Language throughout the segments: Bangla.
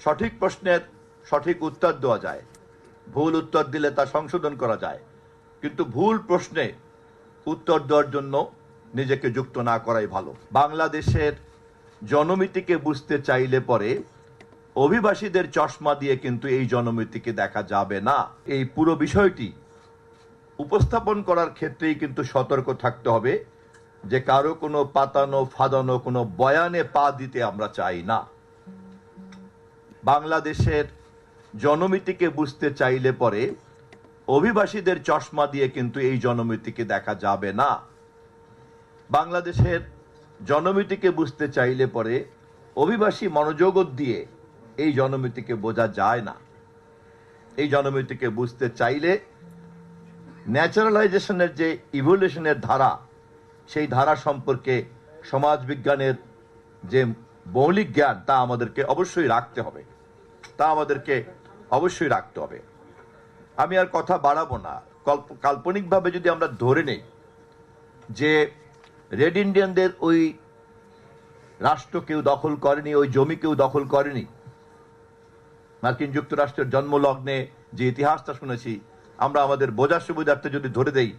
সঠিক প্রশ্নের সঠিক উত্তর দেওয়া যায়, ভুল উত্তর দিলে তা সংশোধন করা যায়, কিন্তু ভুল প্রশ্নে উত্তর দেওয়ার জন্য নিজেকে যুক্ত না করাই ভালো। বাংলাদেশের জনমিতিকে বুঝতে চাইলে পরে অভিবাসীদের চশমা দিয়ে কিন্তু এই জনমিতিকে দেখা যাবে না। এই পুরো বিষয়টি উপস্থাপন করার ক্ষেত্রেই কিন্তু সতর্ক থাকতে হবে যে কারো কোনো পাতানো ফাদানো কোনো বয়ানে পা দিতে আমরা চাই না। বাংলাদেশের জনমিতিকে বুঝতে চাইলে পরে অভিবাসীদের চশমা দিয়ে কিন্তু এই জনমিতিকে দেখা যাবে না। বাংলাদেশের জনমিতিকে বুঝতে চাইলে পরে অভিবাসী মনোযোগ দিয়ে এই জনমিতিকে বোঝা যায় না। এই জনমিতিকে বুঝতে চাইলে ন্যাচারালাইজেশনের যে ইভলিউশনের ধারা, সেই ধারা সম্পর্কে সমাজবিজ্ঞানের যে মৌলিক জ্ঞান তা আমাদেরকে অবশ্যই রাখতে হবে। আমি আর কথা বাড়াবো না। কাল্পনিকভাবে যদি আমরা ধরে নেই যে রেড ইন্ডিয়ানদের ওই রাষ্ট্র কেউ দখল করেনি, ওই জমি কেউ দখল করেনি, মার্কিন যুক্তরাষ্ট্রের জন্মলগ্নে যে ইতিহাসটা শুনেছি আমরা আমাদের বোঝার সুবিধার্থে যদি ধরে দেই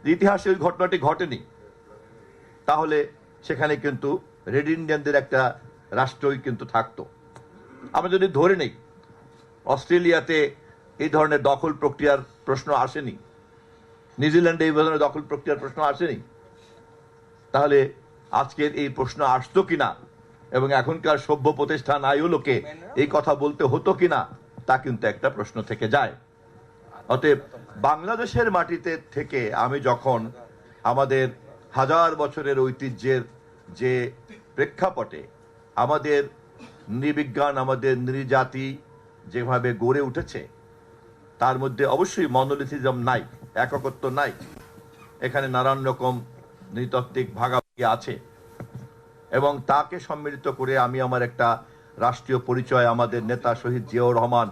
যে ইতিহাসে ওই ঘটনাটি ঘটেনি, তাহলে সেখানে কিন্তু রেড ইন্ডিয়ানদের একটা রাষ্ট্রই কিন্তু থাকতো। আমরা যদি ধরে নেই অস্ট্রেলিয়াতে এই ধরনের দখল প্রক্রিয়ার প্রশ্ন আসেনি, নিউজিল্যান্ডে এই ধরনের দখল প্রক্রিয়ার প্রশ্ন আসেনি, তাহলে আজকের এই প্রশ্ন আসতো কিনা এবং এখনকার সভ্য প্রতিষ্ঠান আইওলোকে এই কথা বলতে হতো কিনা তা কিন্তু একটা প্রশ্ন থেকে যায়। অতএব বাংলাদেশের মাটিতে থেকে আমি যখন আমাদের হাজার বছরের ঐতিহ্যের যে প্রেক্ষাপটে আমাদের নৃবিজ্ঞান, আমাদের নৃজাতি যেভাবে গড়ে উঠেছে, তার মধ্যে অবশ্যই মনোলিথিজম নাই, এককত্ব নাই, এখানে নানান রকম নৃতাত্ত্বিক ভাগাভাগি আছে এবং তাকে সম্মিলিত করে আমি আমার একটা রাষ্ট্রীয় পরিচয়, আমাদের নেতা শহীদ জিয়াউর রহমান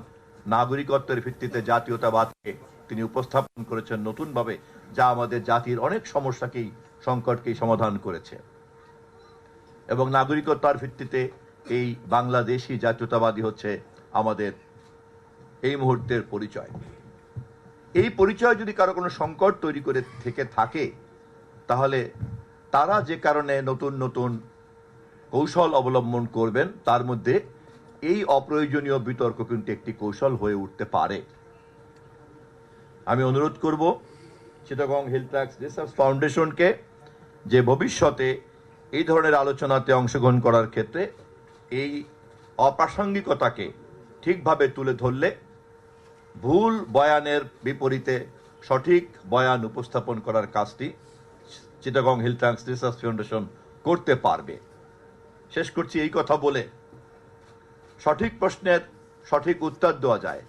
নাগরিকত্বের ভিত্তিতে জাতীয়তাবাদকে তিনি উপস্থাপন করেছেন নতুনভাবে, যা আমাদের জাতির অনেক সমস্যাকেই, সংকটকেই সমাধান করেছে এবং নাগরিকতার ভিত্তিতে এই বাংলাদেশি জাতীয়তাবাদী হচ্ছে আমাদের এই মুহূর্তের পরিচয়। এই পরিচয় যদি কারো কোনো সংকট তৈরি করে থেকে থাকে, তাহলে তারা যে কারণে নতুন নতুন কৌশল অবলম্বন করবেন, তার মধ্যে এই অপ্রয়োজনীয় বিতর্ক কিন্তু একটি কৌশল হয়ে উঠতে পারে। আমি অনুরোধ করব চিটাগং হিল ট্র্যাক্স রিসার্চ ফাউন্ডেশনকে যে ভবিষ্যতে এই ধরনের আলোচনাতে অংশগ্রহণ করার ক্ষেত্রে এই অপ্রাসঙ্গিকতাকে ঠিকভাবে তুলে ধরলে ভুল বয়ানের বিপরীতে সঠিক বয়ান উপস্থাপন করার কাজটি Chittagong hill tracts research foundation করতে পারবে। শেষ করছি এই কথা বলে, সঠিক প্রশ্নের সঠিক উত্তর দেওয়া যায়,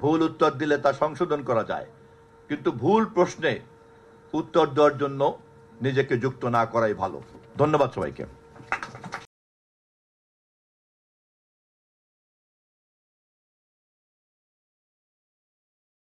ভুল উত্তর দিলে তা সংশোধন করা যায়, কিন্তু ভুল প্রশ্নে উত্তর দেওয়ার জন্য নিজেকে যুক্ত না করাই ভালো। ধন্যবাদ সবাইকে।